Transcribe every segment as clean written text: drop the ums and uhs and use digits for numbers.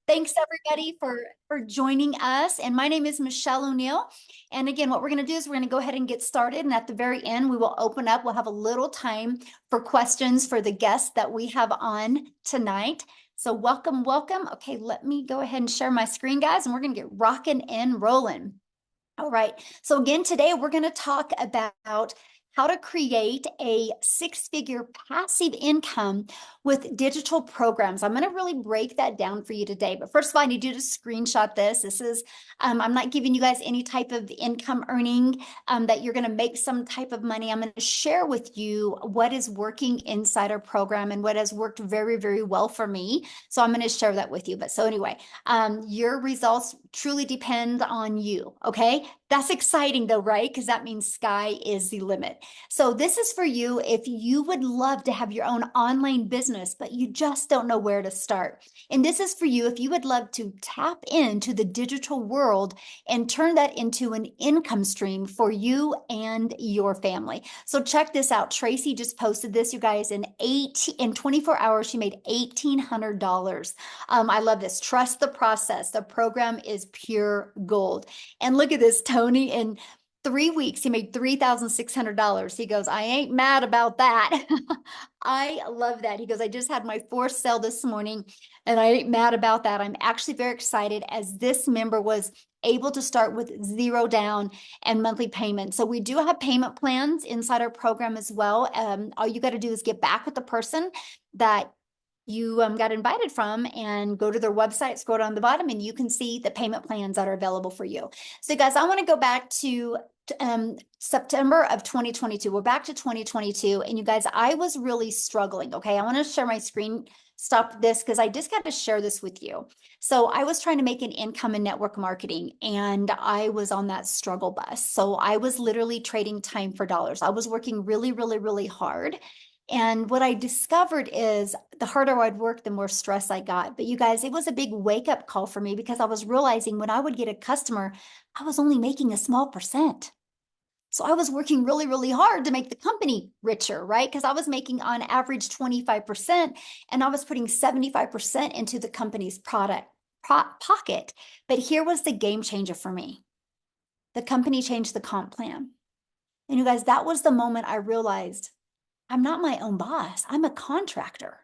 thanks everybody for joining us. And my name is Michelle O'Neill. And again, what we're going to do is we're going to go ahead and get started. And at the very end, we will open up. We'll have a little time for questions for the guests that we have on tonight. So welcome, welcome. Okay, let me go ahead and share my screen, guys, and we're going to get rocking and rolling. All right. So again, today we're going to talk about how to create a six-figure passive income with digital programs. I'm going to really break that down for you today. But first of all, I need you to screenshot this. This is, I'm not giving you guys any type of income earning that you're going to make some type of money. I'm going to share with you what is working inside our program and what has worked very, very well for me. So I'm going to share that with you. But so anyway, your results truly depend on you. Okay. That's exciting though, right? Because that means sky is the limit. So this is for you if you would love to have your own online business, but you just don't know where to start. And this is for you if you would love to tap into the digital world and turn that into an income stream for you and your family. So check this out. Tracy just posted this, you guys, in 24 hours, she made $1,800. I love this. Trust the process. The program is pure gold. And look at this, Tony, in 3 weeks, he made $3,600. He goes, I ain't mad about that. I love that. He goes, I just had my fourth sale this morning and I ain't mad about that. I'm actually very excited as this member was able to start with zero down and monthly payment. So we do have payment plans inside our program as well. All you got to do is get back with the person that you got invited from and go to their website, scroll down the bottom, and you can see the payment plans that are available for you. So guys, I want to go back to September of 2022. We're back to 2022. And you guys, I was really struggling. Okay. I want to share my screen. Stop this because I just got to share this with you. So I was trying to make an income in network marketing and I was on that struggle bus. So I was literally trading time for dollars. I was working really, really, really hard. And what I discovered is the harder I'd work, the more stress I got. But you guys, it was a big wake up call for me because I was realizing when I would get a customer, I was only making a small percent. So I was working really, really hard to make the company richer, right? Because I was making on average 25% and I was putting 75% into the company's pocket. But here was the game changer for me. The company changed the comp plan. And you guys, that was the moment I realized I'm not my own boss. I'm a contractor,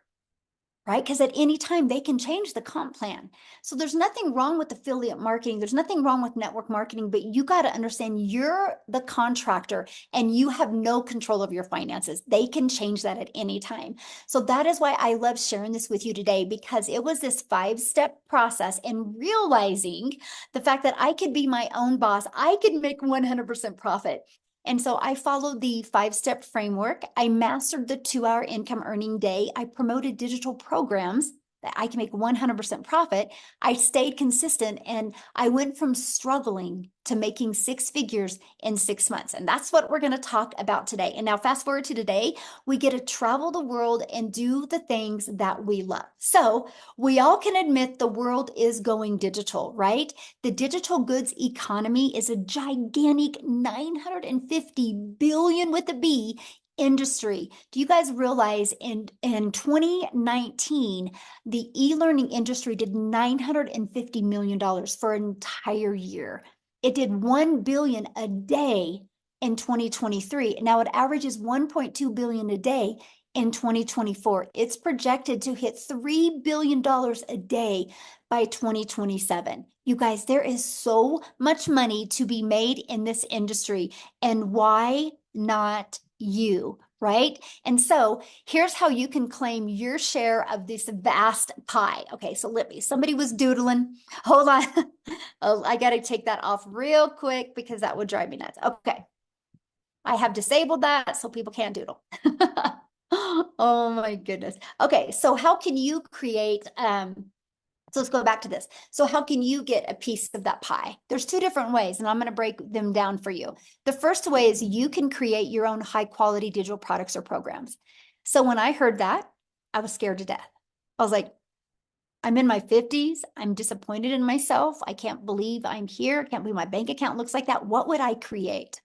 right? Because at any time they can change the comp plan. So there's nothing wrong with affiliate marketing. There's nothing wrong with network marketing, but you got to understand you're the contractor and you have no control of your finances. They can change that at any time. So that is why I love sharing this with you today, because it was this 5-step process and realizing the fact that I could be my own boss. I could make 100% profit. And so I followed the 5-step framework. I mastered the 2-hour income earning day. I promoted digital programs that I can make 100% profit. I stayed consistent and I went from struggling to making 6 figures in 6 months. And that's what we're going to talk about today. And now fast forward to today, we get to travel the world and do the things that we love. So we all can admit the world is going digital, right? The digital goods economy is a gigantic 950 billion with a B industry. Do you guys realize in 2019, the e-learning industry did $950 million for an entire year. It did 1 billion a day in 2023. Now it averages 1.2 billion a day in 2024. It's projected to hit $3 billion a day by 2027. You guys, there is so much money to be made in this industry. And why not you, right? And so here's how you can claim your share of this vast pie. Okay, so somebody was doodling. Hold on. Oh, I got to take that off real quick because that would drive me nuts. Okay. I have disabled that so people can't doodle. Oh my goodness. Okay, so how can you create so let's go back to this. So how can you get a piece of that pie? There's 2 different ways, and I'm going to break them down for you. The first way is you can create your own high quality digital products or programs. So when I heard that, I was scared to death. I was like, I'm in my 50s. I'm disappointed in myself. I can't believe I'm here. I can't believe my bank account looks like that. What would I create?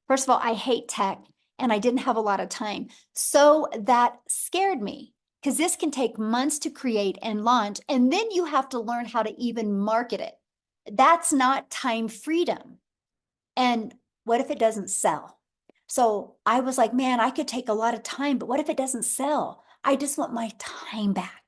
First of all, I hate tech and I didn't have a lot of time. So that scared me. because this can take months to create and launch, and then you have to learn how to even market it. That's not time freedom. And what if it doesn't sell? So I was like, man, I could take a lot of time, but what if it doesn't sell? I just want my time back.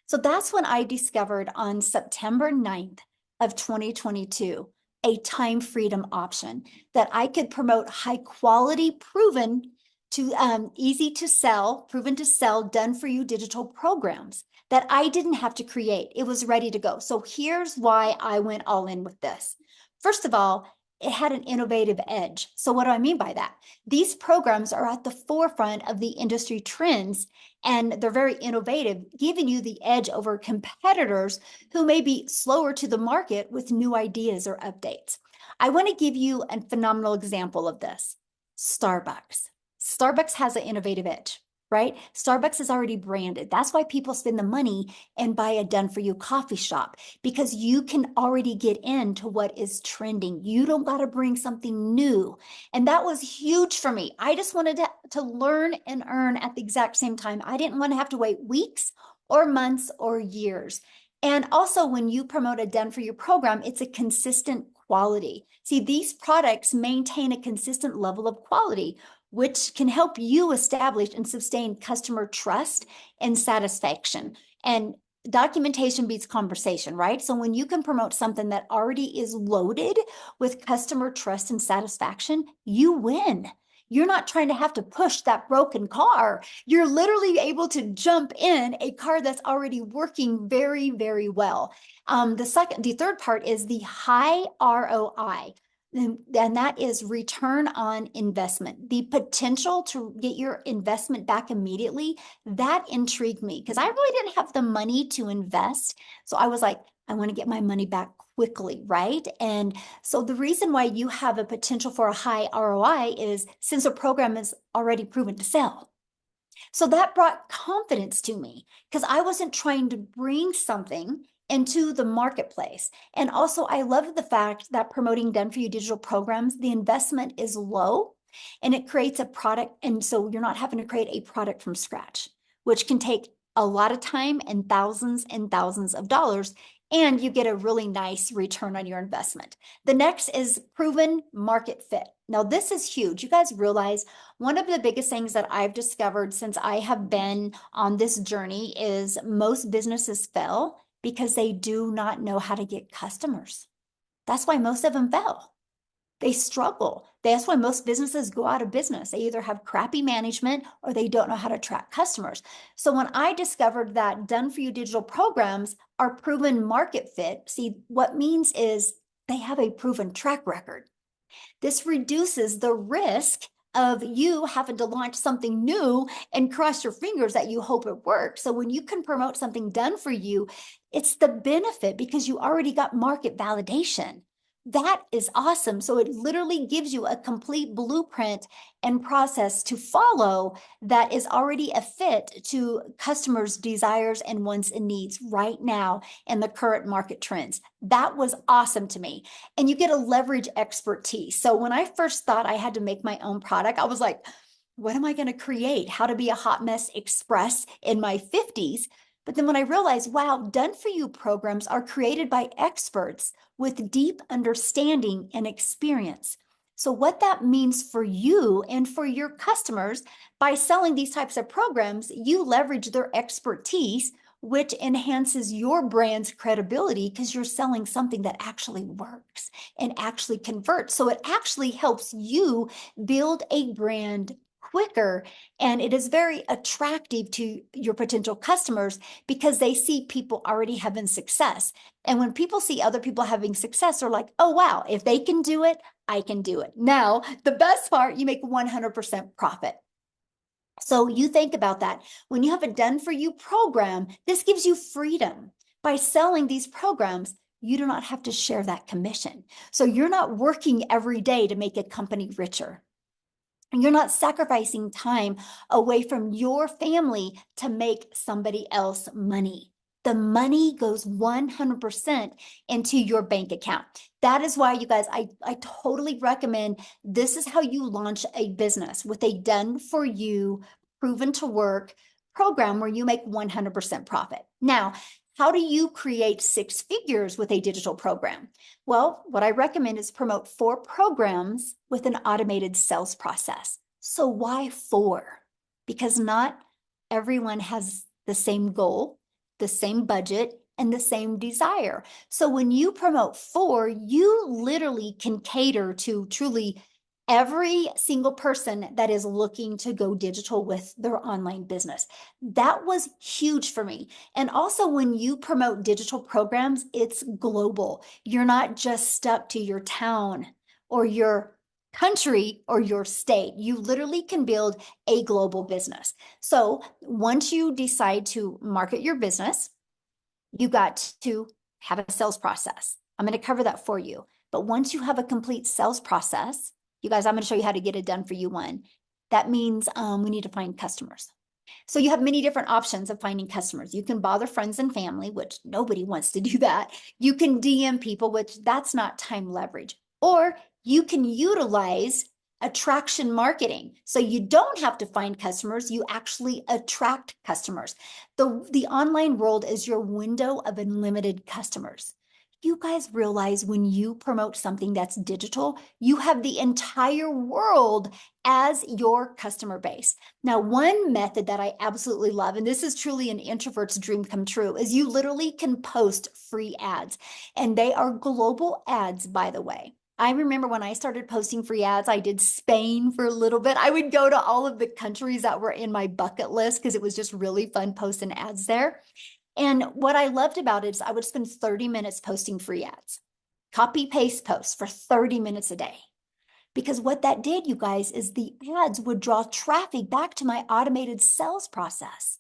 So that's when I discovered on September 9th of 2022, a time freedom option that I could promote high quality, proven to easy to sell, proven to sell, done for you digital programs that I didn't have to create. It was ready to go. So here's why I went all in with this. First of all, it had an innovative edge. So what do I mean by that? These programs are at the forefront of the industry trends, and they're very innovative, giving you the edge over competitors who may be slower to the market with new ideas or updates. I want to give you a phenomenal example of this. Starbucks. Starbucks has an innovative edge, right? Starbucks is already branded. That's why people spend the money and buy a done for you coffee shop, because you can already get into what is trending. You don't got to bring something new. And that was huge for me. I just wanted to learn and earn at the exact same time. I didn't want to have to wait weeks or months or years. And also, when you promote a done for you program, it's a consistent quality. See, these products maintain a consistent level of quality, which can help you establish and sustain customer trust and satisfaction. And documentation beats conversation, right? So when you can promote something that already is loaded with customer trust and satisfaction, you win. You're not trying to have to push that broken car. You're literally able to jump in a car that's already working very, very well. The third part is the high ROI. And that is return on investment. The potential to get your investment back immediately, that intrigued me because I really didn't have the money to invest. So I was like, I want to get my money back quickly, right? And so the reason why you have a potential for a high ROI is since a program is already proven to sell. So that brought confidence to me because I wasn't trying to bring something into the marketplace. And also, I love the fact that promoting done for you digital programs, the investment is low and it creates a product. And so you're not having to create a product from scratch, which can take a lot of time and thousands of dollars. And you get a really nice return on your investment. The next is proven market fit. Now, this is huge. You guys realize one of the biggest things that I've discovered since I have been on this journey is most businesses fail because they do not know how to get customers. That's why most of them fail. They struggle. That's why most businesses go out of business. They either have crappy management or they don't know how to attract customers. So when I discovered that done for you digital programs are proven market fit, see, what means is they have a proven track record. This reduces the risk of you having to launch something new and cross your fingers that you hope it works. So when you can promote something done for you, it's the benefit because you already got market validation. That is awesome. So it literally gives you a complete blueprint and process to follow that is already a fit to customers' desires and wants and needs right now in the current market trends. That was awesome to me. And you get to leverage expertise. So when I first thought I had to make my own product, I was like, what am I going to create? How to be a hot mess express in my 50s. But then when I realized, wow, done for you programs are created by experts with deep understanding and experience. So what that means for you and for your customers, by selling these types of programs, you leverage their expertise, which enhances your brand's credibility because you're selling something that actually works and actually converts. So it actually helps you build a brand quicker, and it is very attractive to your potential customers because they see people already having success. And when people see other people having success, they're like, oh, wow, if they can do it, I can do it. Now, the best part, you make 100% profit. So you think about that. When you have a done for you program, this gives you freedom. By selling these programs, you do not have to share that commission. So you're not working every day to make a company richer. And you're not sacrificing time away from your family to make somebody else money. The money goes 100% into your bank account. That is why, you guys, I totally recommend this is how you launch a business with a done for you, proven to work, program where you make 100% profit. Now, how do you create 6 figures with a digital program? Well, what I recommend is promote 4 programs with an automated sales process. So why 4? Because not everyone has the same goal, the same budget, and the same desire. So when you promote 4, you literally can cater to truly every single person that is looking to go digital with their online business. That was huge for me. And also, when you promote digital programs, it's global. You're not just stuck to your town or your country or your state. You literally can build a global business. So once you decide to market your business, you got to have a sales process. I'm going to cover that for you. But once you have a complete sales process, you guys, I'm going to show you how to get it done for you one. That means we need to find customers. So you have many different options of finding customers. You can bother friends and family, which nobody wants to do that. You can DM people, which that's not time leverage. Or you can utilize attraction marketing. So you don't have to find customers, you actually attract customers. The online world is your window of unlimited customers. You guys realize when you promote something that's digital, you have the entire world as your customer base. Now, one method that I absolutely love, and this is truly an introvert's dream come true, is you literally can post free ads. And they are global ads, by the way. I remember when I started posting free ads, I did Spain for a little bit. I would go to all of the countries that were in my bucket list because it was just really fun posting ads there. And what I loved about it is I would spend 30 minutes posting free ads, copy paste posts for 30 minutes a day. Because what that did, you guys, is the ads would draw traffic back to my automated sales process.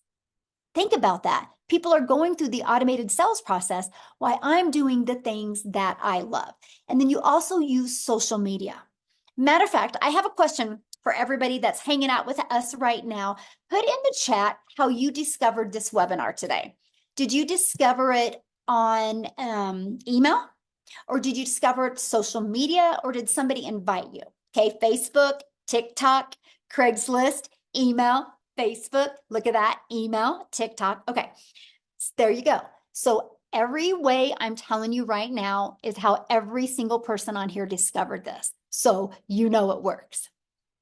Think about that. People are going through the automated sales process while I'm doing the things that I love. And then you also use social media. Matter of fact, I have a question for everybody that's hanging out with us right now. Put in the chat how you discovered this webinar today. Did you discover it on email? Or did you discover it social media? Or did somebody invite you? Okay, Facebook, TikTok, Craigslist, email, Facebook. Look at that, email, TikTok. Okay, there you go. So every way I'm telling you right now is how every single person on here discovered this. So you know it works,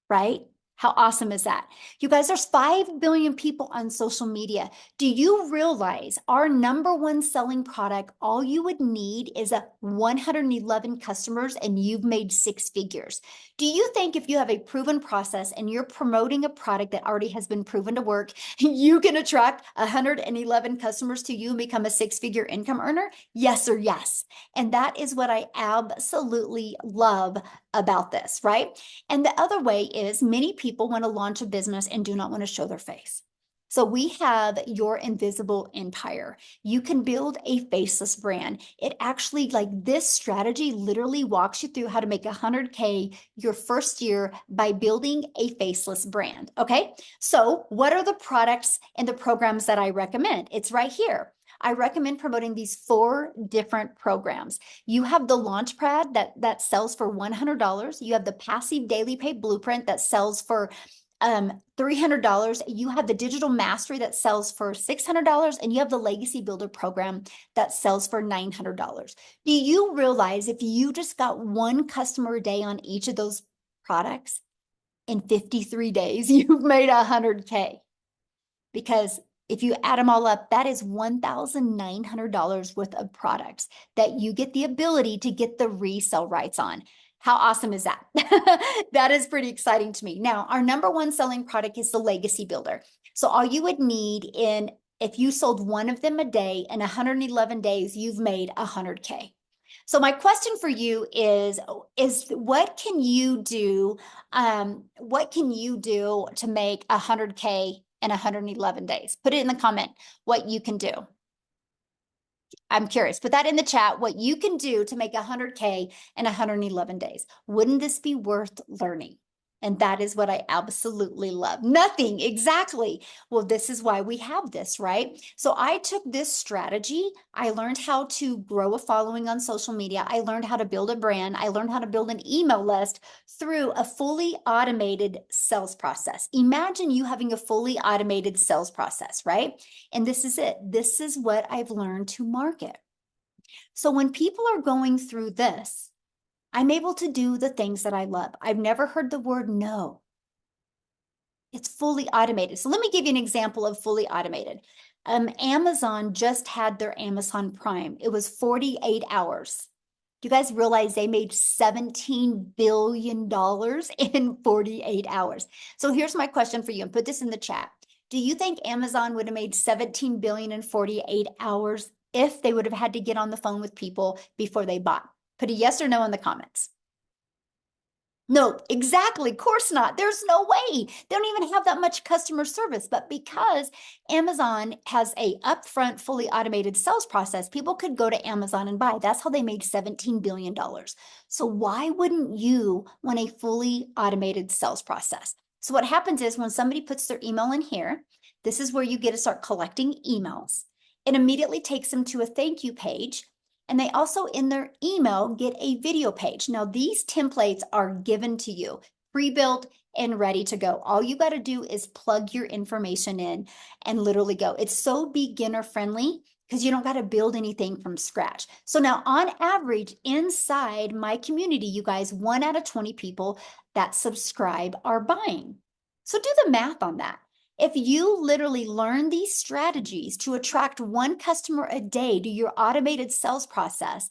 right? How awesome is that? You guys, there's 5 billion people on social media. Do you realize our number one selling product, all you would need is a 111 customers and you've made 6 figures. Do you think if you have a proven process and you're promoting a product that already has been proven to work, you can attract 111 customers to you and become a 6-figure income earner? Yes or yes. And that is what I absolutely love about this, right? And the other way is many people want to launch a business and do not want to show their face. So we have your invisible empire. You can build a faceless brand. It actually, like this strategy literally walks you through how to make 100K your first year by building a faceless brand. Okay. So what are the products and the programs that I recommend? It's right here. I recommend promoting these 4 different programs. You have the Launchpad that sells for $100. You have the Passive Daily Pay Blueprint that sells for $300. You have the Digital Mastery that sells for $600, and you have the Legacy Builder program that sells for $900. Do you realize if you just got 1 customer a day on each of those products, in 53 days, you've made 100K? Because if you add them all up, that is $1,900 worth of products that you get the ability to get the resale rights on. How awesome is that? That is pretty exciting to me. Now, our number one selling product is the Legacy Builder. So all you would need if you sold 1 of them a day in 111 days, you've made 100K. So my question for you is what can you do? What can you do to make 100K in 111 days? Put it in the comment what you can do. I'm curious. Put that in the chat, what you can do to make 100K in 111 days. Wouldn't this be worth learning? And that is what I absolutely love. Nothing, exactly. Well, this is why we have this, right? So I took this strategy. I learned how to grow a following on social media. I learned how to build a brand. I learned how to build an email list through a fully automated sales process. Imagine you having a fully automated sales process, right? And this is it. This is what I've learned to market. So when people are going through this, I'm able to do the things that I love. I've never heard the word no. It's fully automated. So let me give you an example of fully automated. Amazon just had their Amazon Prime. It was 48 hours. Do you guys realize they made $17 billion in 48 hours? So here's my question for you, and put this in the chat. Do you think Amazon would have made 17 billion in 48 hours if they would have had to get on the phone with people before they bought? Put a yes or no in the comments. No, exactly. Of course not. There's no way. They don't even have that much customer service. But because Amazon has a upfront, fully automated sales process, people could go to Amazon and buy. That's how they made $17 billion. So why wouldn't you want a fully automated sales process? So what happens is when somebody puts their email in here, this is where you get to start collecting emails. It immediately takes them to a thank you page. And they also in their email get a video page. Now these templates are given to you, pre-built and ready to go. All you got to do is plug your information in and literally go. It's so beginner friendly because you don't got to build anything from scratch. So now on average inside my community, you guys, 1 out of 20 people that subscribe are buying. So do the math on that. If you literally learn these strategies to attract 1 customer a day to your automated sales process,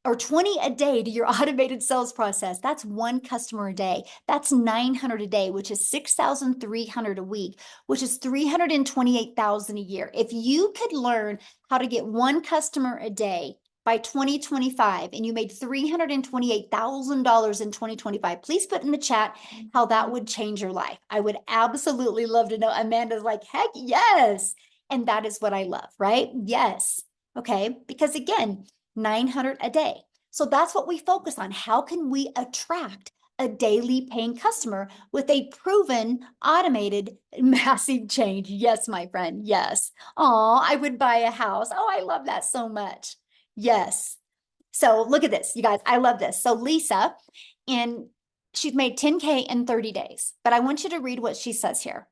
or 20 a day to your automated sales process, that's 1 customer a day. That's 900 a day, which is 6,300 a week, which is 328,000 a year. If you could learn how to get 1 customer a day by 2025 and you made $328,000 in 2025, please put in the chat how that would change your life. I would absolutely love to know. Amanda's like, heck yes. And that is what I love, right? Yes. Okay. Because again, 900 a day. So that's what we focus on. How can we attract a daily paying customer with a proven automated massive change? Yes, my friend. Yes. Oh, I would buy a house. Oh, I love that so much. Yes. So look at this, you guys. I love this. So Lisa, and she's made 10K in 30 days, but I want you to read what she says here.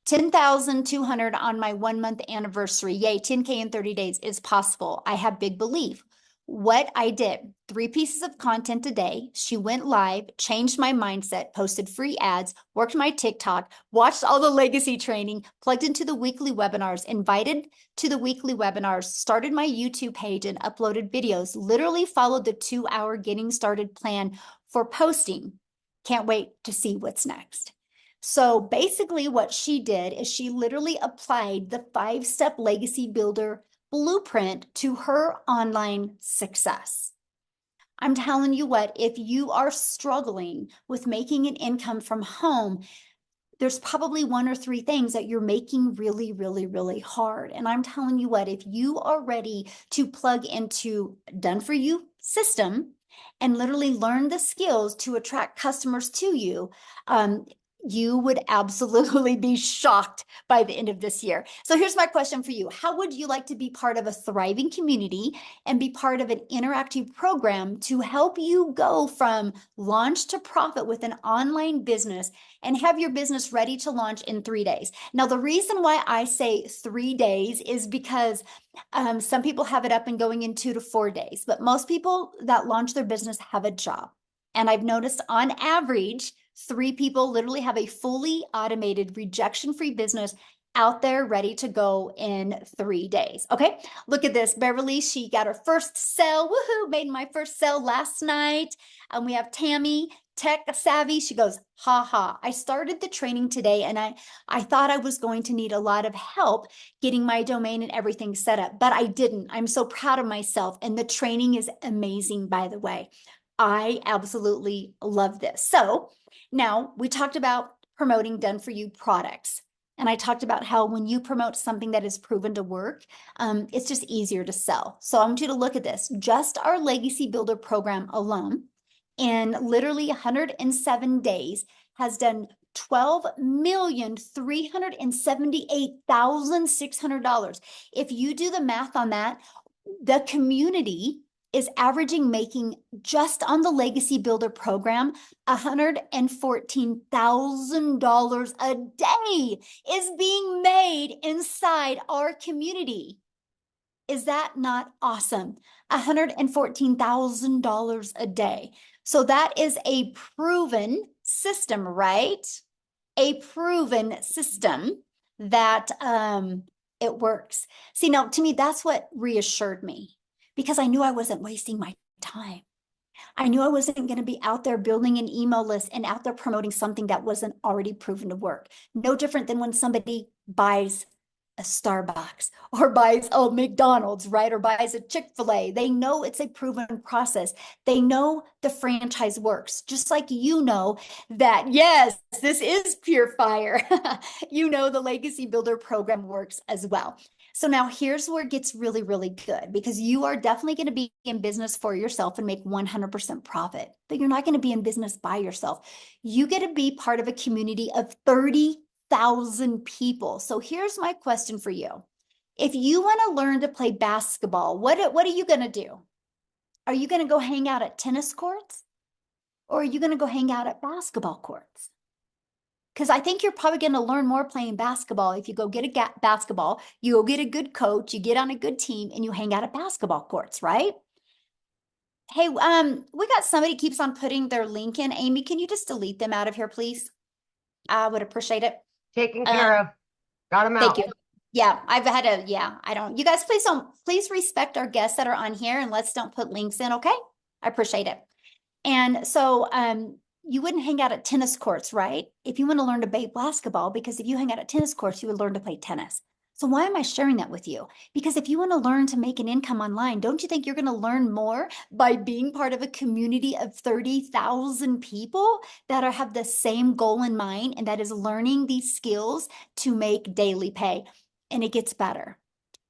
10,200 on my 1-month anniversary. Yay, 10K in 30 days is possible. I have big belief. What I did, 3 pieces of content a day. She went live, changed my mindset, posted free ads, worked my TikTok, watched all the legacy training, plugged into the weekly webinars, invited to the weekly webinars, started my YouTube page and uploaded videos, literally followed the 2-hour getting started plan for posting. Can't wait to see what's next. So basically what she did is she literally applied the 5-step legacy builder blueprint to her online success. I'm telling you what, if you are struggling with making an income from home, there's probably 1 or 3 things that you're making really, really, really hard. And I'm telling you what, if you are ready to plug into Done For You system and literally learn the skills to attract customers to you, you would absolutely be shocked by the end of this year. So here's my question for you. How would you like to be part of a thriving community and be part of an interactive program to help you go from launch to profit with an online business and have your business ready to launch in 3 days? Now, the reason why I say 3 days is because some people have it up and going in 2 to 4 days, but most people that launch their business have a job. And I've noticed on average, 3 people literally have a fully automated rejection-free business out there ready to go in 3 days. Okay, look at this. Beverly, she got her first sale. Woohoo, made my first sale last night. And we have Tammy, tech savvy. She goes, ha ha. I started the training today and I thought I was going to need a lot of help getting my domain and everything set up, but I didn't. I'm so proud of myself. And the training is amazing, by the way. I absolutely love this. So now we talked about promoting Done For You products. And I talked about how when you promote something that is proven to work, it's just easier to sell. So I want you to look at this. Just our Legacy Builder program alone, in literally 107 days, has done $12,378,600. If you do the math on that, the community is averaging making just on the Legacy Builder program $114,000 a day is being made inside our community. Is that not awesome? $114,000 a day. So that is a proven system, right? A proven system that it works. See, now to me, that's what reassured me because I knew I wasn't wasting my time. I knew I wasn't going to be out there building an email list and out there promoting something that wasn't already proven to work. No different than when somebody buys a Starbucks or buys a McDonald's, right? Or buys a Chick-fil-A. They know it's a proven process. They know the franchise works, just like you know that, yes, this is pure fire. You know the Legacy Builder program works as well. So now here's where it gets really, really good because you are definitely going to be in business for yourself and make 100% profit, but you're not going to be in business by yourself. You get to be part of a community of 30,000 people. So here's my question for you. If you want to learn to play basketball, what are you going to do? Are you going to go hang out at tennis courts or are you going to go hang out at basketball courts? Because I think you're probably going to learn more playing basketball if you go get a basketball, you go get a good coach, you get on a good team, and you hang out at basketball courts, right? Hey, we got somebody keeps on putting their link in. Amy, can you just delete them out of here, please? I would appreciate it. Taken care of. Got them out. Thank you. Yeah, I've had a, I don't, you guys, please respect our guests that are on here and let's don't put links in, okay? I appreciate it. And so, you wouldn't hang out at tennis courts, right? If you want to learn to play basketball, because if you hang out at tennis courts, you would learn to play tennis. So why am I sharing that with you? Because if you want to learn to make an income online, don't you think you're going to learn more by being part of a community of 30,000 people that have the same goal in mind, and that is learning these skills to make daily pay? And it gets better.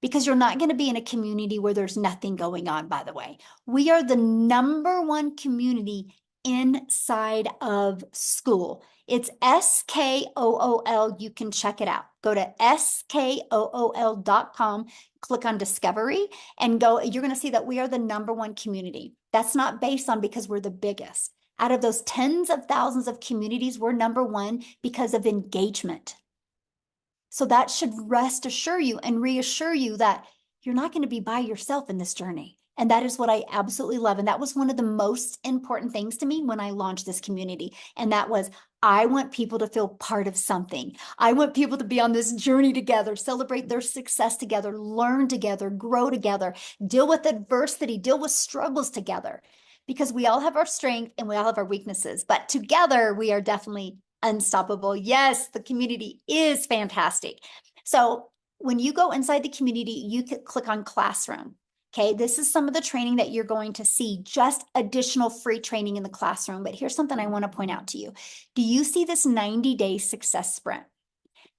Because you're not going to be in a community where there's nothing going on, by the way. We are the #1 community inside of school. It's SKOOL. You can check it out. Go to SKOOL.com, click on Discovery, and go. You're going to see that we are the #1 community. That's not based on because we're the biggest. Out of those tens of thousands of communities, we're #1 because of engagement. So that should rest assure you and reassure you that you're not going to be by yourself in this journey. And that is what I absolutely love. And that was one of the most important things to me when I launched this community. And that was, I want people to feel part of something. I want people to be on this journey together, celebrate their success together, learn together, grow together, deal with adversity, deal with struggles together. Because we all have our strength and we all have our weaknesses, but together we are definitely unstoppable. Yes, the community is fantastic. So when you go inside the community, you can click on Classroom. Okay, this is some of the training that you're going to see, just additional free training in the classroom. But here's something I want to point out to you. Do you see this 90-day success sprint?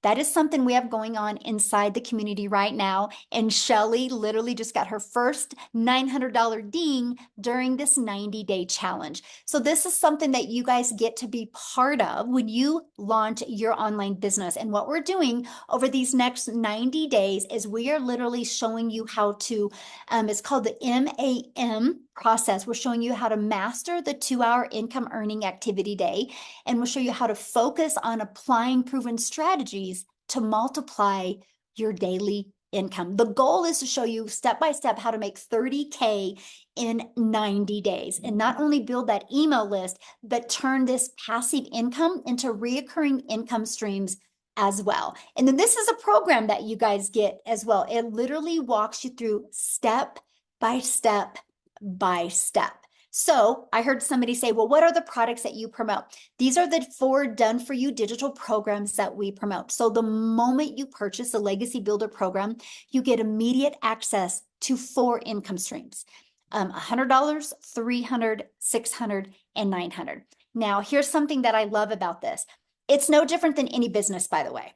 That is something we have going on inside the community right now. And Shelly literally just got her first $900 ding during this 90-day challenge. So this is something that you guys get to be part of when you launch your online business. And what we're doing over these next 90 days is we are literally showing you how to, it's called the MAM process. We're showing you how to master the 2-hour income earning activity day. And we'll show you how to focus on applying proven strategies to multiply your daily income. The goal is to show you step by step how to make 30K in 90 days and not only build that email list, but turn this passive income into reoccurring income streams as well. And then this is a program that you guys get as well. It literally walks you through step by step by step. So I heard somebody say, well, what are the products that you promote? These are the 4 done-for-you digital programs that we promote. So the moment you purchase a Legacy Builder program, you get immediate access to 4 income streams, $100, $300, $600, and $900. Now, here's something that I love about this. It's no different than any business, by the way.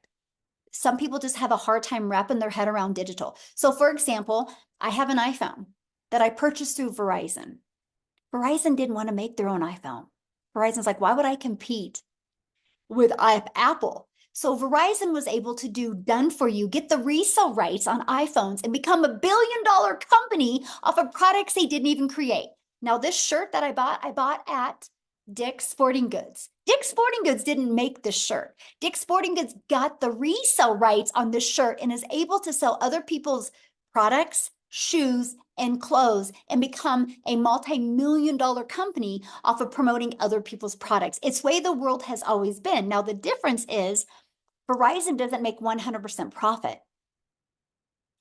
Some people just have a hard time wrapping their head around digital. So for example, I have an iPhone that I purchased through Verizon. Verizon didn't want to make their own iPhone. Verizon's like, why would I compete with Apple. So Verizon was able to do done for you, get the resale rights on iPhones and become $1 billion company off of products they didn't even create. Now, this shirt that I bought at Dick's Sporting Goods. Dick's Sporting Goods didn't make this shirt. Dick's Sporting Goods got the resale rights on this shirt and is able to sell other people's products, shoes, and clothes and become a multi-million-dollar company off of promoting other people's products. It's the way the world has always been. Now, the difference is Verizon doesn't make 100% profit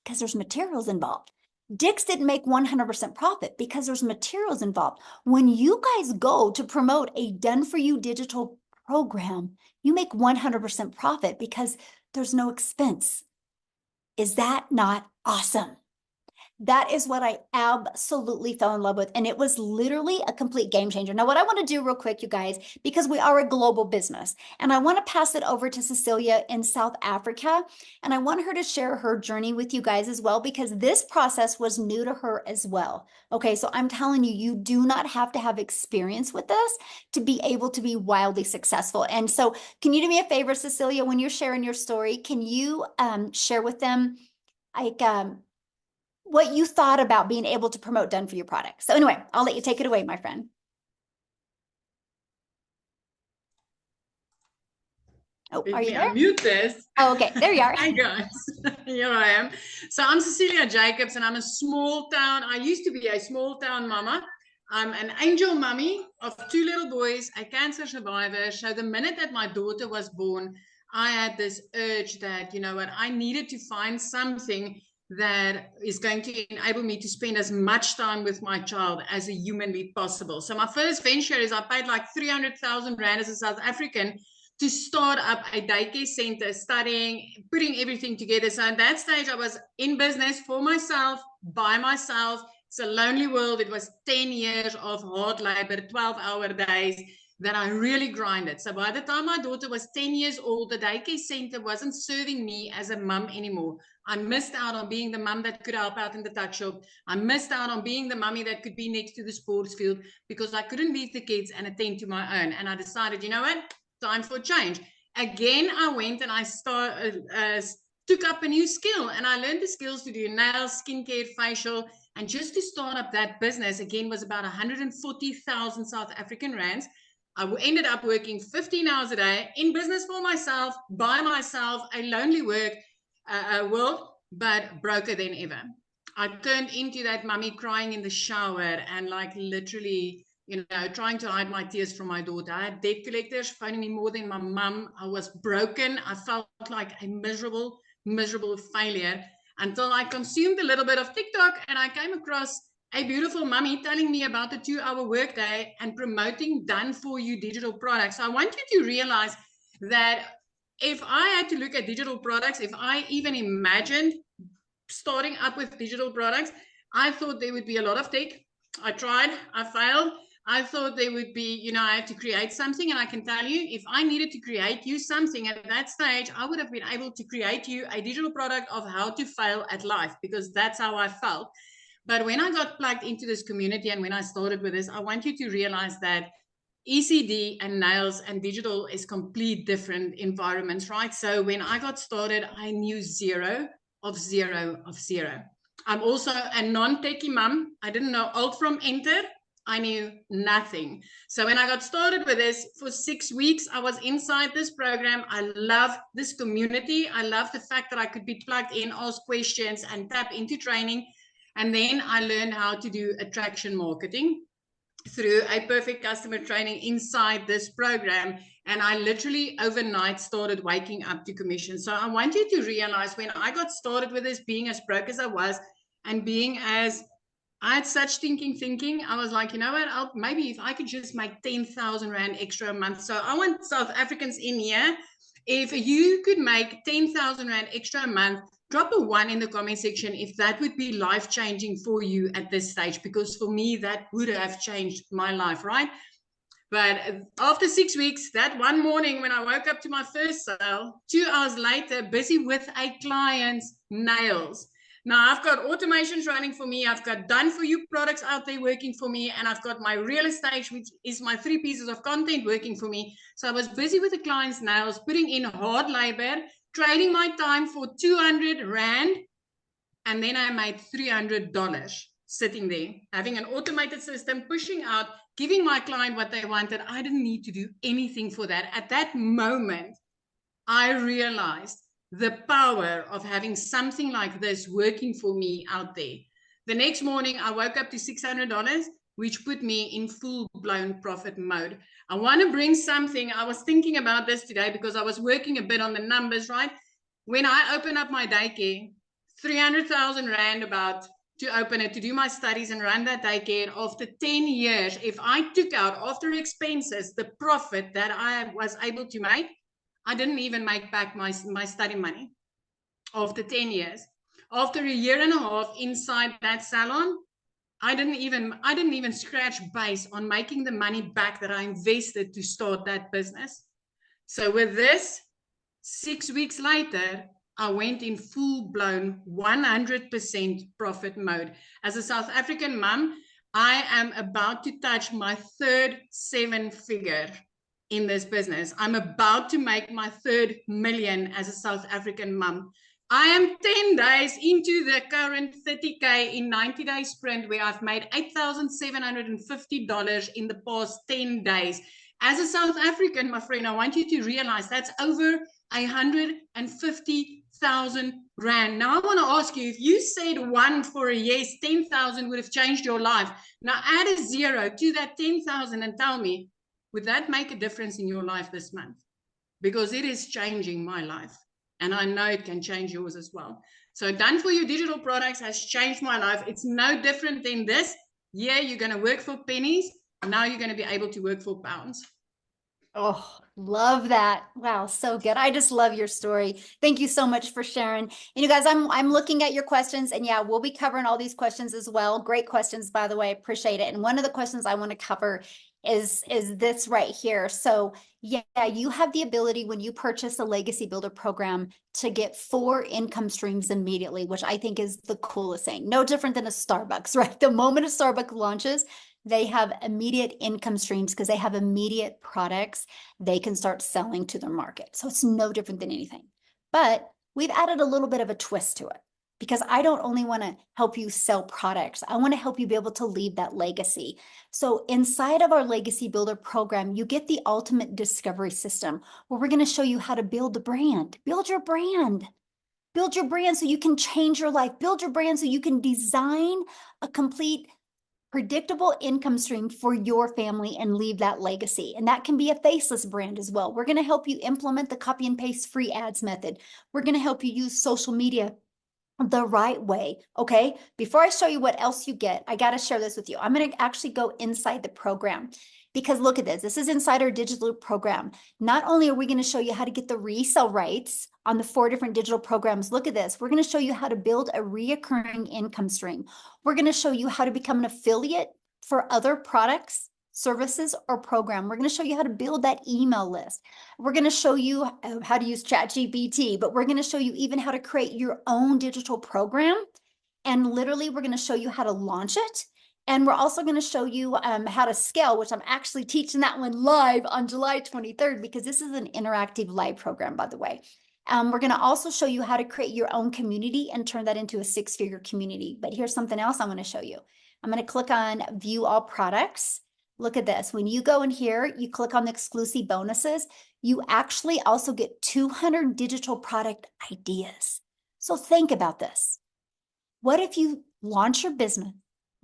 because there's materials involved. Dick's didn't make 100% profit because there's materials involved. When you guys go to promote a done-for-you digital program, you make 100% profit because there's no expense. Is that not awesome? That is what I absolutely fell in love with. And it was literally a complete game changer. Now, what I want to do real quick, you guys, because we are a global business, and I want to pass it over to Cecilia in South Africa. And I want her to share her journey with you guys as well, because this process was new to her as well. Okay, so I'm telling you, you do not have to have experience with this to be able to be wildly successful. And so can you do me a favor, Cecilia, when you're sharing your story, can you share with them like what you thought about being able to promote done for you products? So anyway, I'll let you take it away, my friend. Oh, Let are you me there? unmute this. Oh, okay, there you are. Hi guys, here I am. So I'm Cecilia Jacobs and I'm a small town, I used to be a small town mama. I'm an angel mummy of 2 little boys, a cancer survivor. So the minute that my daughter was born, I had this urge that, you know what, I needed to find something that is going to enable me to spend as much time with my child as a humanly possible. So my first venture is I paid like 300,000 Rand as a South African to start up a daycare center, studying, putting everything together. So at that stage, I was in business for myself, by myself. It's a lonely world. It was 10 years of hard labor, 12-hour days that I really grinded. So by the time my daughter was 10 years old, the daycare center wasn't serving me as a mum anymore. I missed out on being the mum that could help out in the tuck shop. I missed out on being the mummy that could be next to the sports field because I couldn't leave the kids and attend to my own. And I decided, you know what? Time for change. Again, I went and I took up a new skill and I learned the skills to do nails, skincare, facial, and just to start up that business again was about 140,000 South African rands. I ended up working 15 hours a day in business for myself, by myself, a lonely world, but broker than ever. I turned into that mummy crying in the shower and like literally, you know, trying to hide my tears from my daughter. I had debt collectors phoning me more than my mum. I was broken. I felt like a miserable failure until I consumed a little bit of TikTok and I came across a beautiful mummy telling me about the 2-hour workday and promoting done for you digital products. So I want you to realize that if I had to look at digital products, if I even imagined starting up with digital products, I thought there would be a lot of tech. I tried, I failed. I thought there would be, you know, I had to create something. And I can tell you, if I needed to create you something at that stage, I would have been able to create you a digital product of how to fail at life, because that's how I felt. But when I got plugged into this community and when I started with this, I want you to realize that ECD and nails and digital is complete different environments, right? So when I got started, I knew zero of zero. I'm also a non-techie mom. I didn't know alt from enter. I knew nothing. So when I got started with this for 6 weeks, I was inside this program. I love this community. I love the fact that I could be plugged in, ask questions and tap into training. And then I learned how to do attraction marketing through a perfect customer training inside this program. And I literally overnight started waking up to commission. So I want you to realize when I got started with this, being as broke as I was and being as I had such thinking, I was like, you know what, maybe if I could just make 10,000 Rand extra a month. So I want South Africans in here. If you could make 10,000 Rand extra a month, drop a 1 in the comment section if that would be life-changing for you at this stage, because for me, that would have changed my life, right? But after 6 weeks, that one morning when I woke up to my first sale, 2 hours later, busy with a client's nails. Now I've got automations running for me. I've got done for you products out there working for me. And I've got my real estate, which is my 3 pieces of content working for me. So I was busy with the client's nails, putting in hard labor, trading my time for 200 Rand. And then I made $300 sitting there, having an automated system, pushing out, giving my client what they wanted. I didn't need to do anything for that. At that moment, I realized the power of having something like this working for me out there. The next morning, I woke up to $600, which put me in full-blown profit mode. I want to bring something. I was thinking about this today because I was working a bit on the numbers, right? When I open up my daycare, 300,000 Rand about to open it, to do my studies and run that daycare. After 10 years, if I took out after expenses, the profit that I was able to make, I didn't even make back my study money after 10 years. After a year and a half inside that salon, I didn't even scratch base on making the money back that I invested to start that business. So with this, 6 weeks later, I went in full-blown 100% profit mode. As a South African mom, I am about to touch my third 7-figure in this business. I'm about to make my 3rd million as a South African mom. I am 10 days into the current 30K in 90-day sprint where I've made $8,750 in the past 10 days. As a South African, my friend, I want you to realize that's over 150,000 Rand. Now I want to ask you, if you said 1 for a yes, 10,000 would have changed your life. Now add a 0 to that 10,000 and tell me, would that make a difference in your life this month? Because it is changing my life. And I know it can change yours as well. So Done For You digital products has changed my life. It's no different than this. Yeah, you're going to work for pennies. Now you're going to be able to work for pounds. Oh, love that. Wow, so good. I just love your story. Thank you so much for sharing. And you guys, I'm looking at your questions, and yeah, we'll be covering all these questions as well. Great questions, by the way. Appreciate it. And one of the questions I want to cover is this right here. So yeah, you have the ability when you purchase a Legacy Builder program to get 4 income streams immediately, which I think is the coolest thing. No different than a Starbucks, right? The moment a Starbucks launches, they have immediate income streams because they have immediate products they can start selling to their market. So it's no different than anything. But we've added a little bit of a twist to it because I don't only want to help you sell products. I want to help you be able to leave that legacy. So inside of our Legacy Builder program, you get the ultimate discovery system where we're going to show you how to build a brand, build your brand. Build your brand so you can change your life. Build your brand so you can design a complete predictable income stream for your family and leave that legacy. And that can be a faceless brand as well. We're going to help you implement the copy and paste free ads method. We're going to help you use social media the right way. Okay. Before I show you what else you get, I got to share this with you. I'm going to actually go inside the program because look at this. This is inside our digital program. Not only are we going to show you how to get the resale rights on the 4 different digital programs, look at this. We're going to show you how to build a reoccurring income stream. We're going to show you how to become an affiliate for other products, services, or program. We're going to show you how to build that email list. We're going to show you how to use ChatGPT, but we're going to show you even how to create your own digital program. And literally, we're going to show you how to launch it. And we're also going to show you how to scale, which I'm actually teaching that one live on July 23rd, because this is an interactive live program, by the way. We're going to also show you how to create your own community and turn that into a 6-figure community. But here's something else I'm going to show you. I'm going to click on View All Products. Look at this. When you go in here, you click on the exclusive bonuses, you actually also get 200 digital product ideas. So think about this. What if you launch your business?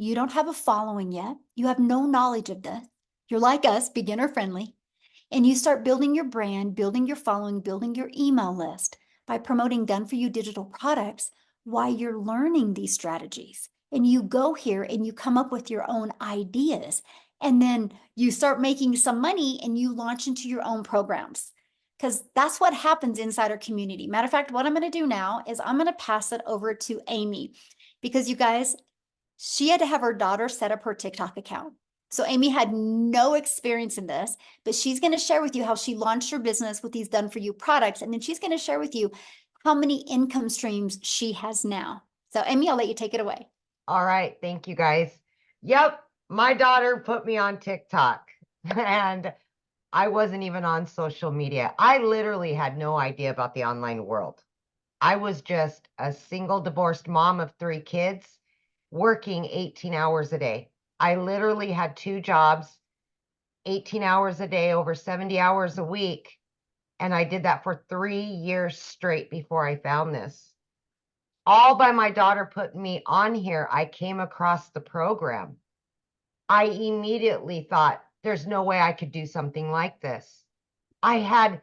You don't have a following yet. You have no knowledge of this. You're like us, beginner friendly. And you start building your brand, building your following, building your email list by promoting Done For You digital products while you're learning these strategies. And you go here and you come up with your own ideas. And then you start making some money and you launch into your own programs. Because that's what happens inside our community. Matter of fact, what I'm going to do now is I'm going to pass it over to Amy. Because you guys, she had to have her daughter set up her TikTok account. So Amy had no experience in this, but she's going to share with you how she launched her business with these Done For You products. And then she's going to share with you how many income streams she has now. So Amy, I'll let you take it away. All right. Thank you, guys. Yep. My daughter put me on TikTok and I wasn't even on social media. I literally had no idea about the online world. I was just a single divorced mom of 3 kids working 18 hours a day. I literally had 2 jobs, 18 hours a day, over 70 hours a week. And I did that for 3 years straight before I found this. All by my daughter putting me on here, I came across the program. I immediately thought, there's no way I could do something like this. I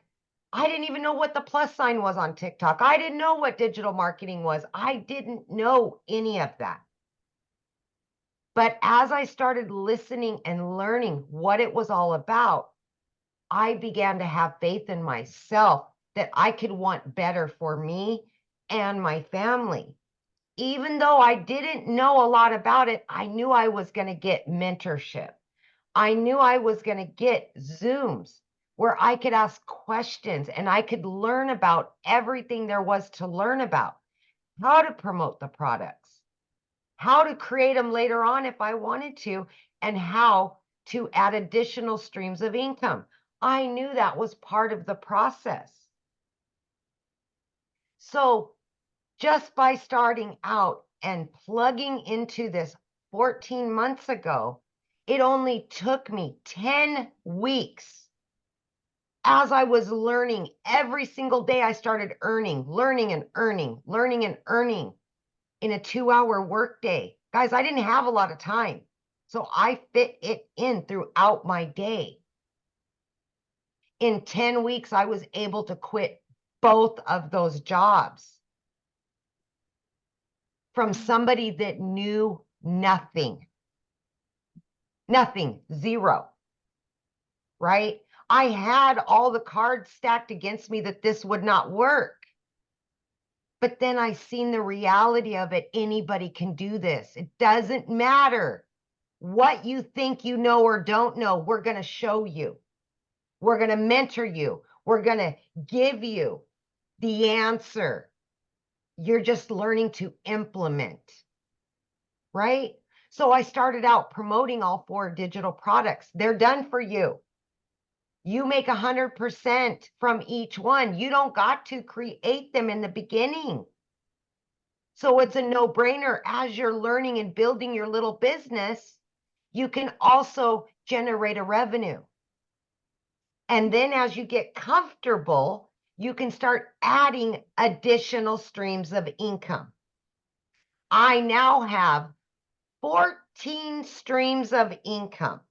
didn't even know what the plus sign was on TikTok. I didn't know what digital marketing was. I didn't know any of that. But as I started listening and learning what it was all about, I began to have faith in myself that I could want better for me and my family. Even though I didn't know a lot about it, I knew I was going to get mentorship. I knew I was going to get Zooms where I could ask questions and I could learn about everything there was to learn about, how to promote the products, how to create them later on if I wanted to, and how to add additional streams of income. I knew that was part of the process. So just by starting out and plugging into this 14 months ago, it only took me 10 weeks. As I was learning every single day, I started learning and earning in a 2-hour workday. Guys, I didn't have a lot of time, so I fit it in throughout my day. In 10 weeks, I was able to quit both of those jobs from somebody that knew nothing. Nothing, zero, right? I had all the cards stacked against me that this would not work. But then I seen the reality of it. Anybody can do this. It doesn't matter what you think you know or don't know. We're going to show you. We're going to mentor you. We're going to give you the answer. You're just learning to implement, right? So I started out promoting all 4 digital products. They're done for you. You make 100% from each one. You don't got to create them in the beginning. So it's a no-brainer. As you're learning and building your little business, you can also generate a revenue. And then as you get comfortable, you can start adding additional streams of income. I now have 14 streams of income.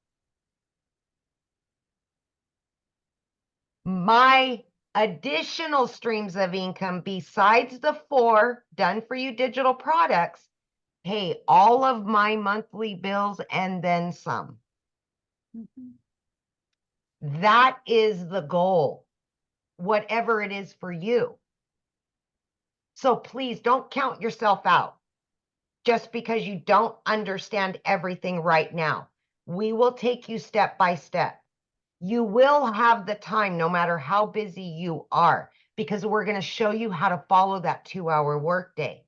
My additional streams of income besides the 4 done for you digital products pay all of my monthly bills and then some. That is the goal, whatever it is for you. So please don't count yourself out just because you don't understand everything right now. We will take you step by step. You will have the time no matter how busy you are, because we're going to show you how to follow that 2-hour workday.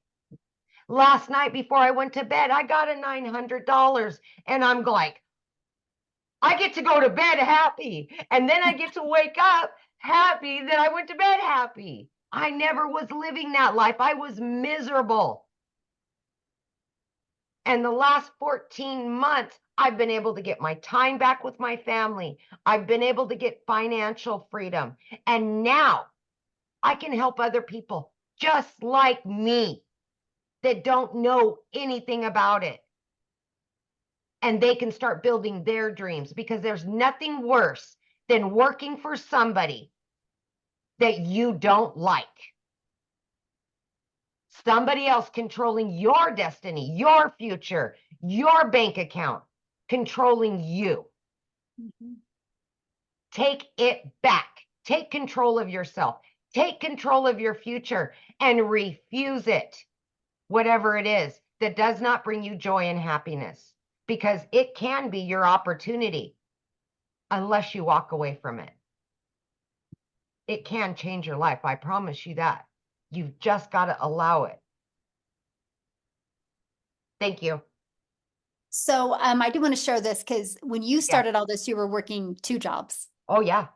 Last night before I went to bed, I got a $900 and I'm like, I get to go to bed happy. And then I get to wake up happy that I went to bed happy. I never was living that life. I was miserable. And the last 14 months, I've been able to get my time back with my family. I've been able to get financial freedom. And now I can help other people just like me that don't know anything about it. And they can start building their dreams, because there's nothing worse than working for somebody that you don't like. Somebody else controlling your destiny, your future, your bank account, controlling you. Take it back. Take control of yourself. Take control of your future and refuse it, whatever it is that does not bring you joy and happiness, because it can be your opportunity unless you walk away from it. It can change your life. I promise you that. You've just got to allow it. Thank you. So I do want to share this because when you Yeah. started all this, you were working 2 jobs, Oh, yeah.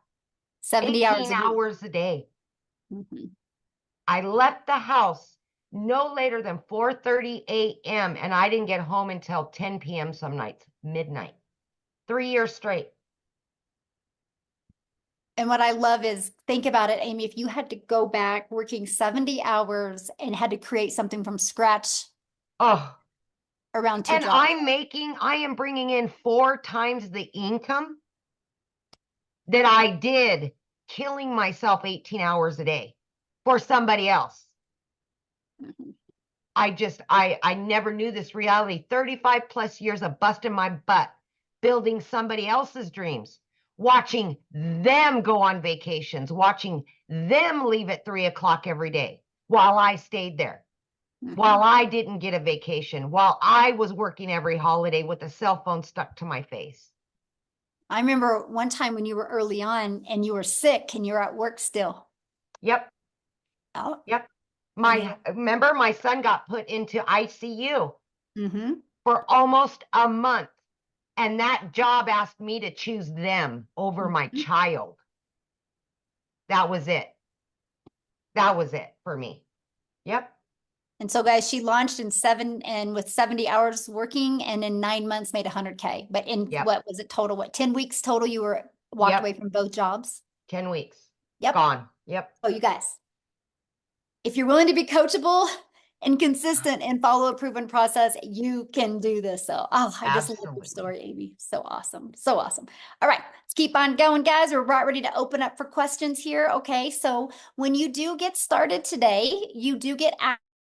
70 hours 18 a week. hours a day. Mhm. I left the house no later than 4:30 a.m. and I didn't get home until 10 p.m. some nights, midnight. 3 years straight. And what I love is, think about it, Amy, if you had to go back working 70 hours and had to create something from scratch Oh, around 2 and jobs. I am bringing in 4 times the income that I did killing myself 18 hours a day for somebody else. Mhm. I never knew this reality. 35 plus years of busting my butt, building somebody else's dreams, watching them go on vacations, watching them leave at 3 o'clock every day while I stayed there, while I didn't get a vacation, while I was working every holiday with a cell phone stuck to my face. I remember one time when you were early on and you were sick and you're at work still. Yep. Oh. Yep. And Remember, my son got put into ICU mm-hmm. for almost a month. And that job asked me to choose them over my Mm-hmm. child. That was it. That was it for me. Yep. And so, guys, she launched with 70 hours working, and in 9 months made 100K. But in Yep. what was it total? What, 10 weeks total? You walked Yep. away from both jobs? 10 weeks. Yep. Gone. Yep. Oh, you guys, if you're willing to be coachable and consistent and follow a proven process, you can do this. So, I just love your Absolutely. story, Amy. So awesome. So awesome. All right, let's keep on going, guys. We're about ready to open up for questions here. Okay, so when you do get started today, you do get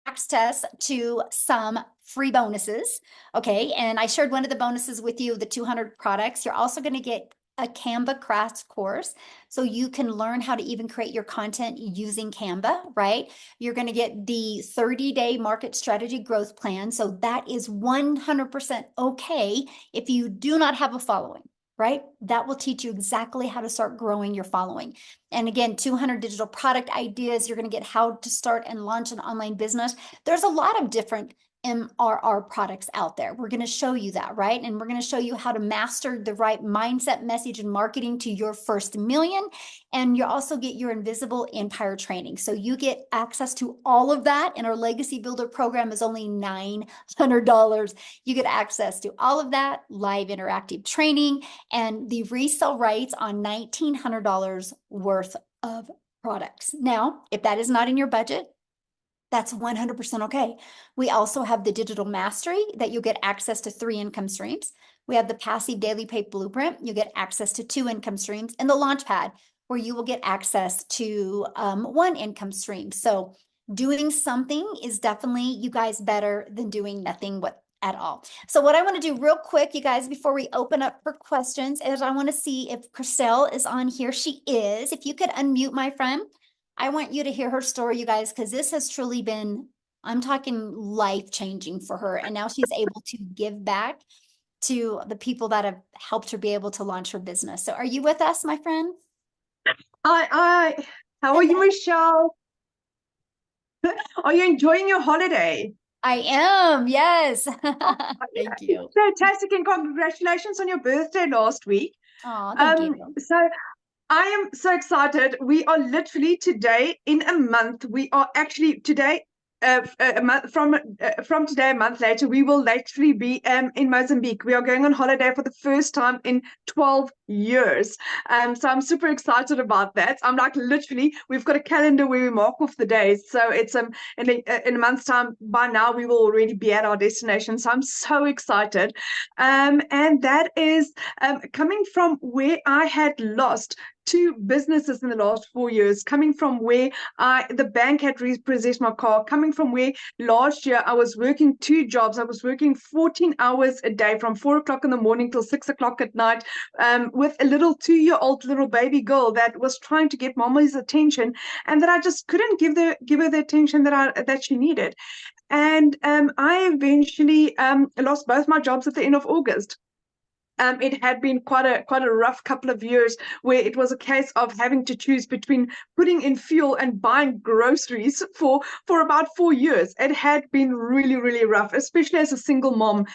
access to some free bonuses. Okay, and I shared one of the bonuses with you, the 200 products. You're also going to get a Canva crash course so you can learn how to even create your content using Canva, right? You're going to get the 30-day market strategy growth plan. So that is 100% okay if you do not have a following, right? That will teach you exactly how to start growing your following. And again, 200 digital product ideas. You're going to get how to start and launch an online business. There's a lot of different MRR products out there. We're going to show you that, right? And we're going to show you how to master the right mindset, message, and marketing to your first million. And you also get your Invisible Empire training. So you get access to all of that. And our Legacy Builder program is only $900. You get access to all of that, live interactive training, and the resale rights on $1,900 worth of products. Now, if that is not in your budget, that's 100% okay. We also have the digital mastery that you'll get access to 3 income streams. We have the passive daily pay blueprint. You get access to 2 income streams, and the Launchpad, where you will get access to 1 income stream. So doing something is definitely, you guys, better than doing nothing at all. So what I want to do real quick, you guys, before we open up for questions, is I want to see if Chriselle is on here. She is. If you could unmute, my friend. I want you to hear her story, you guys, because this has truly been, I'm talking life-changing for her. And now she's able to give back to the people that have helped her be able to launch her business. So are you with us, my friend? How are you, Michelle? Are you enjoying your holiday? I am, yes. Oh, Thank you. Fantastic, and congratulations on your birthday last week. Oh, thank you. So I am so excited. We are literally today in a month. We are actually today, a month from today, a month later, we will literally be in Mozambique. We are going on holiday for the first time in 12 years. So I'm super excited about that. I'm like, literally, we've got a calendar where we mark off the days. So it's in a month's time. By now, we will already be at our destination. So I'm so excited. And that is coming from where I had lost 2 businesses in the last 4 years, coming from where the bank had repossessed my car, coming from where last year I was working 2 jobs. I was working 14 hours a day from 4 o'clock in the morning till 6 o'clock at night, with a little 2-year-old little baby girl that was trying to get mama's attention, and that I just couldn't give her the attention that she needed. And I eventually lost both my jobs at the end of August. it had been quite a rough couple of years where it was a case of having to choose between putting in fuel and buying groceries for about 4 years. It had been really, really rough, especially as a single mom.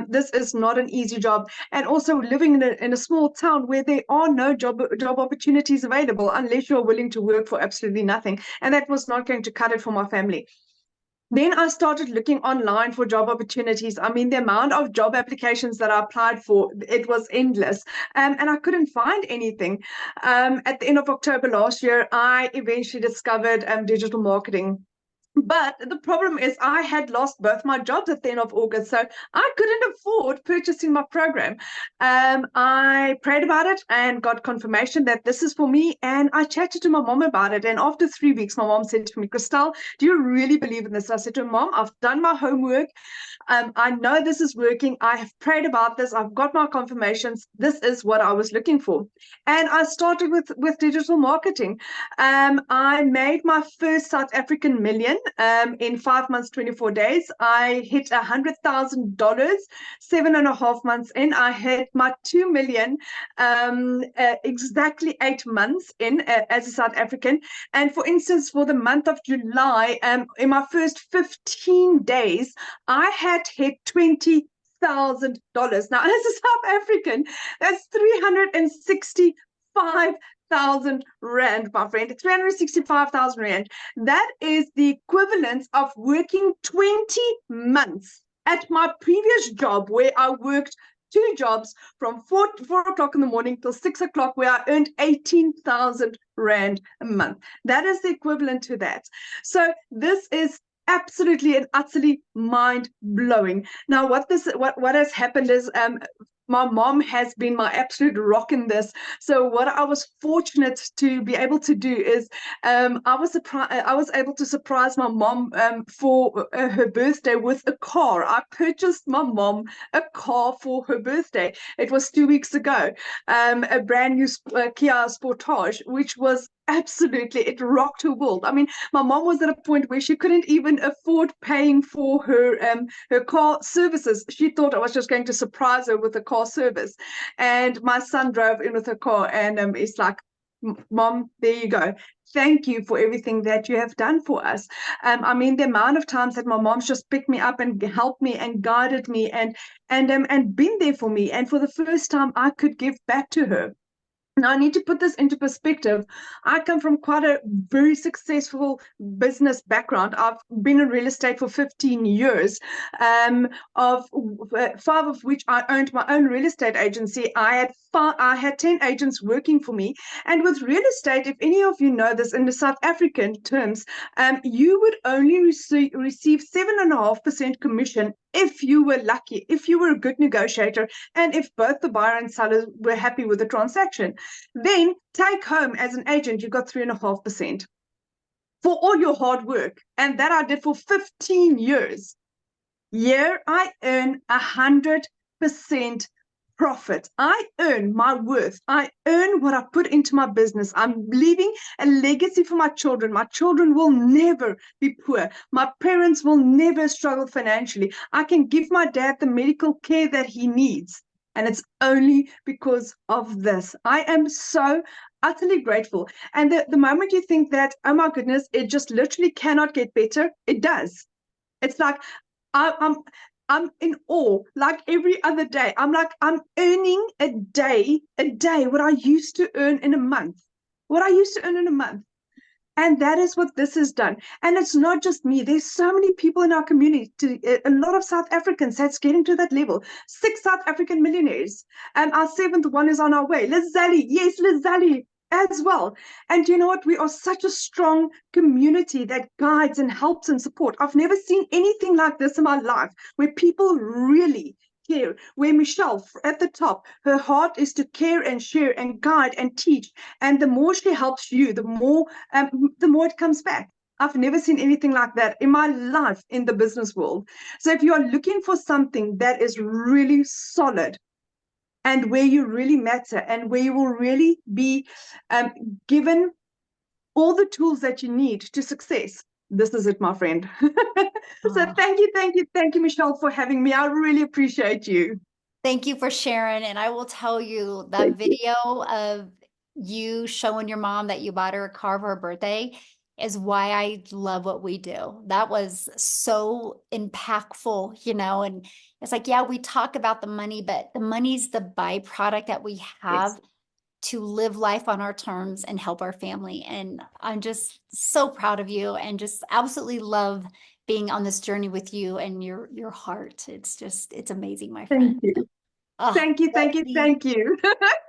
This is not an easy job, and also living in a small town where there are no job opportunities available unless you're willing to work for absolutely nothing, and that was not going to cut it for my family. Then I started looking online for job opportunities. I mean, the amount of job applications that I applied for, it was endless. And I couldn't find anything. At the end of October last year, I eventually discovered digital marketing. But the problem is I had lost both my jobs at the end of August, so I couldn't afford purchasing my program. I prayed about it and got confirmation that this is for me, and I chatted to my mom about it. And after 3 weeks, my mom said to me, Christelle, do you really believe in this? I said to her, Mom, I've done my homework. I know this is working. I have prayed about this. I've got my confirmations. This is what I was looking for. And I started with digital marketing. I made my first South African million in 5 months, 24 days. I hit $100,000, 7.5 months in. I hit my 2 million exactly 8 months in as a South African. And for instance, for the month of July, in my first 15 days, I had hit $20,000. Now, as a South African, that's 365,000 rand, my friend. 365,000 rand. That is the equivalent of working 20 months at my previous job, where I worked 2 jobs from 4 o'clock in the morning till 6 o'clock, where I earned 18,000 rand a month. That is the equivalent to that. So this is absolutely and utterly mind-blowing. Now, what has happened is my mom has been my absolute rock in this. So what I was fortunate to be able to do is I was able to surprise my mom for her birthday with a car. I purchased my mom a car for her birthday. It was 2 weeks ago, a brand new Kia Sportage, which was absolutely, it rocked her world. I mean, my mom was at a point where she couldn't even afford paying for her car services. She thought I was just going to surprise her with a car service. And my son drove in with her car, and it's like, Mom, there you go. Thank you for everything that you have done for us. I mean, the amount of times that my mom's just picked me up and helped me and guided me and been there for me. And for the first time, I could give back to her. Now, I need to put this into perspective. I come from quite a very successful business background. I've been in real estate for 15 years, of 5 of which I owned my own real estate agency. I had 10 agents working for me. And with real estate, if any of you know this in the South African terms, you would only receive 7.5% commission if you were lucky, if you were a good negotiator, and if both the buyer and seller were happy with the transaction. Then take home as an agent, you got 3.5% for all your hard work. And that I did for 15 years. Here I earn 100% profit. I earn my worth. I earn what I put into my business. I'm leaving a legacy for my children. My children will never be poor. My parents will never struggle financially. I can give my dad the medical care that he needs. And it's only because of this. I am so utterly grateful. And the moment you think that, oh my goodness, it just literally cannot get better, it does. It's like, I'm in awe, like every other day. I'm earning a day what I used to earn in a month. And that is what this has done. And it's not just me. There's so many people in our community, a lot of South Africans that's getting to that level. 6 South African millionaires. And our 7th one is on our way. Lizali, yes, Lizali as well. And you know what? We are such a strong community that guides and helps and support. I've never seen anything like this in my life, where people really care, where Michelle at the top, her heart is to care and share and guide and teach. And the more she helps you, the more it comes back. I've never seen anything like that in my life in the business world. So if you are looking for something that is really solid, and where you really matter, and where you will really be given all the tools that you need to success, this is it, my friend. So thank you, Michelle, for having me. I really appreciate you. Thank you for sharing. And I will tell you that video of you showing your mom that you bought her a car for her birthday is why I love what we do. That was so impactful, and it's like, yeah, we talk about the money, but the money's the byproduct that we have to live life on our terms and help our family. And I'm just so proud of you and just absolutely love being on this journey with you and your heart. It's amazing, my friend. Thank you. Oh, Thank you, thank you, thank you.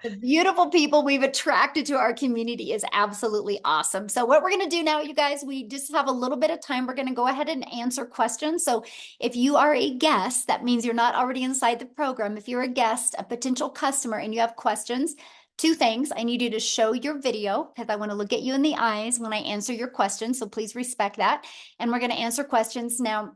the beautiful people we've attracted to our community is absolutely awesome. So what we're going to do now, you guys, we just have a little bit of time. We're going to go ahead and answer questions. So if you are a guest, that means you're not already inside the program. If you're a guest, a potential customer, and you have questions, two things. I need you to show your video because I want to look at you in the eyes when I answer your questions. So please respect that. And we're going to answer questions now.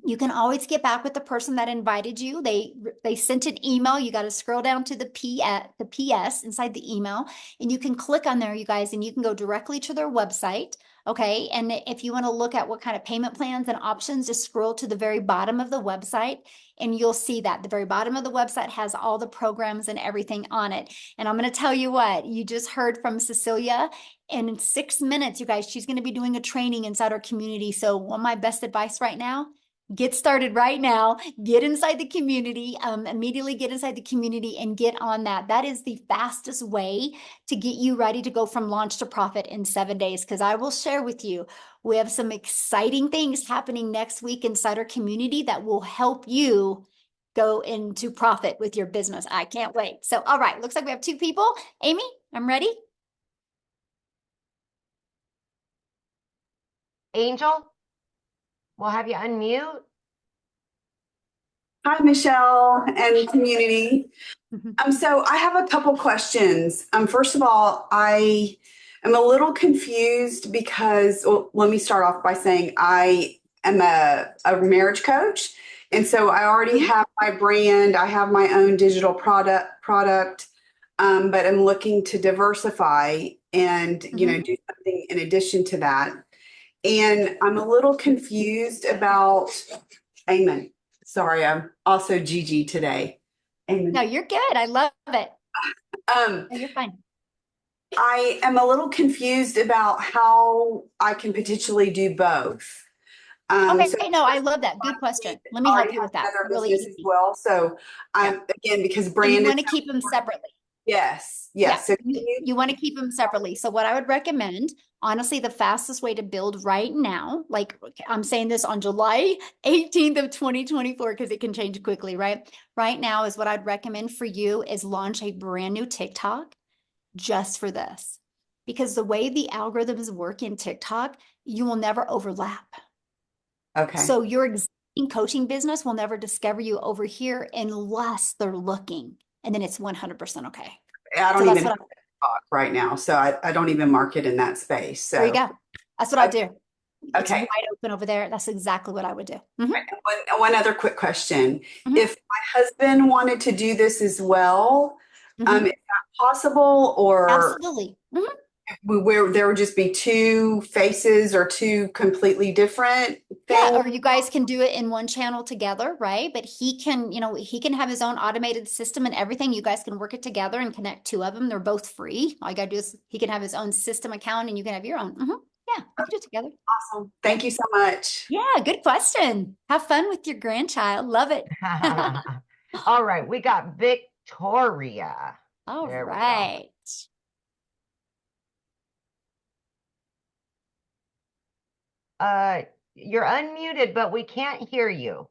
You can always get back with the person that invited you. They sent an email. You got to scroll down to the PS inside the email, and you can click on there, you guys, and you can go directly to their website. Okay. And if you want to look at what kind of payment plans and options, just scroll to the very bottom of the website and you'll see that the very bottom of the website has all the programs and everything on it. And I'm going to tell you what, you just heard from Cecilia. And in 6 minutes, you guys, she's going to be doing a training inside our community. So one of my best advice right now, get started right now, get inside the community, immediately get inside the community and get on that. That is the fastest way to get you ready to go from launch to profit in 7 days. Because I will share with you, we have some exciting things happening next week inside our community that will help you go into profit with your business. I can't wait. So, all right, looks like we have 2 people. Amy, I'm ready. Angel, we'll have you unmute. Hi, Michelle and community. So I have a couple questions. First of all, I am a little confused because, well, let me start off by saying I am a marriage coach. And so I already have my brand. I have my own digital product, but I'm looking to diversify and, do something in addition to that. And I'm a little confused about, amen. Sorry, I'm also Gigi today. Amen. No, you're good. I love it. No, you're fine. I am a little confused about how I can potentially do both. Okay, So no, I love that. Good question. Let me I help already you with have that. another Really business as easy. well. So again, because And brand you is want to keep them separately. yes. Yeah, So you want to keep them separately. So what I would recommend, honestly, the fastest way to build right now, like I'm saying this on July 18th of 2024, because it can change quickly, right? Right now is what I'd recommend for you is launch a brand new TikTok just for this. Because the way the algorithms work in TikTok, you will never overlap. okay. So your existing coaching business will never discover you over here unless they're looking. And then it's 100% okay. I don't So even have TikTok right now. So I don't even market in that space. So there you go. That's what I do. It's okay. wide open over there. That's exactly what I would do. Mhm. One other quick question. Mhm. If my husband wanted to do this as well, Mhm. is that possible, or Absolutely. Mhm. where there would just be 2 faces or 2 completely different Yeah, things? or you guys can do it in one channel together, right? But he can, he can have his own automated system and everything. You guys can work it together and connect 2 of them. They're both free. All you gotta do is he can have his own system account and you can have your own. Yeah, you can do it together. Awesome. Thank you so much. Yeah, good question. Have fun with your grandchild. Love it. All right, we got Victoria. All There we go. right. You're unmuted, but we can't hear you.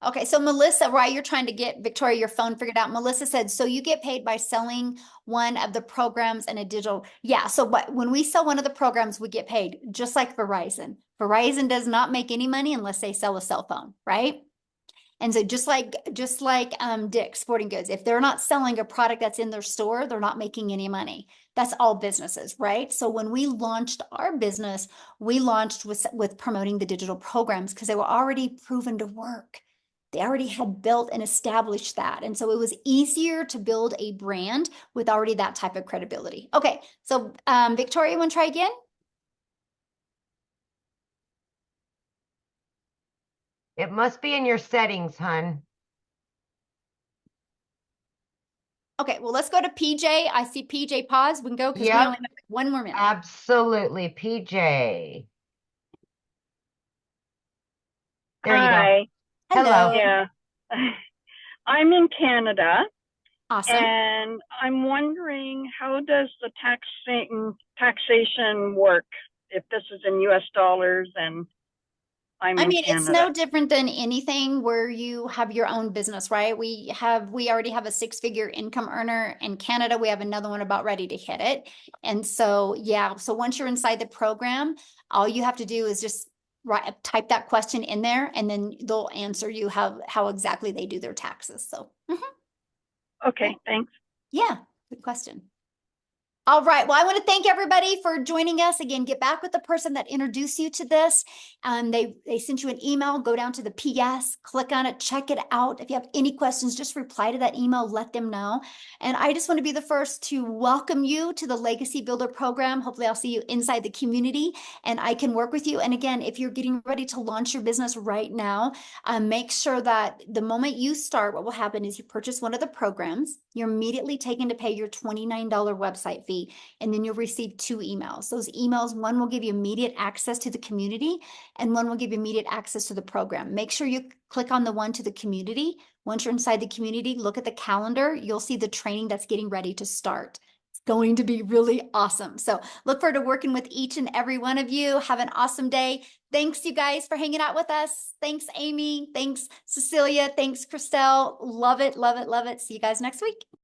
Okay, so Melissa, while you're trying to get Victoria your phone figured out, Melissa said, so you get paid by selling one of the programs and a digital. Yeah, so when we sell one of the programs, we get paid just like Verizon. Verizon does not make any money unless they sell a cell phone, right? And so just like Dick's Sporting Goods, if they're not selling a product that's in their store, they're not making any money. That's all businesses, right? So when we launched our business, we launched with promoting the digital programs because they were already proven to work. They already had built and established that. And so it was easier to build a brand with already that type of credibility. Okay, so Victoria, you want to try again? It must be in your settings, hun. Okay, well, let's go to PJ. I see PJ pause. We can go because we Yep. only have 1 more minute. Absolutely. PJ. There you go. Hi. Hello. Yeah. I'm in Canada Awesome. and I'm wondering, how does the taxation work if this is in US dollars and I'm I in mean, it's Canada? no different than anything where you have your own business, right? We already have a 6-figure income earner in Canada. We have another one about ready to hit it. And so, yeah, so once you're inside the program, all you have to do is just type that question in there, and then they'll answer you how exactly they do their taxes. So, Okay, thanks. yeah, good question. All right. Well, I want to thank everybody for joining us. Again, get back with the person that introduced you to this. They sent you an email. Go down to the PS, click on it, check it out. If you have any questions, just reply to that email, let them know. And I just want to be the first to welcome you to the Legacy Builder program. Hopefully I'll see you inside the community and I can work with you. And again, if you're getting ready to launch your business right now, make sure that the moment you start, what will happen is you purchase one of the programs, you're immediately taken to pay your $29 website fee, and then you'll receive 2 emails. Those emails, one will give you immediate access to the community and one will give you immediate access to the program. Make sure you click on the one to the community. Once you're inside the community, look at the calendar. You'll see the training that's getting ready to start. It's going to be really awesome. So look forward to working with each and every one of you. Have an awesome day. Thanks, you guys, for hanging out with us. Thanks, Amy. Thanks, Cecilia. Thanks, Christelle. Love it, love it, love it. See you guys next week.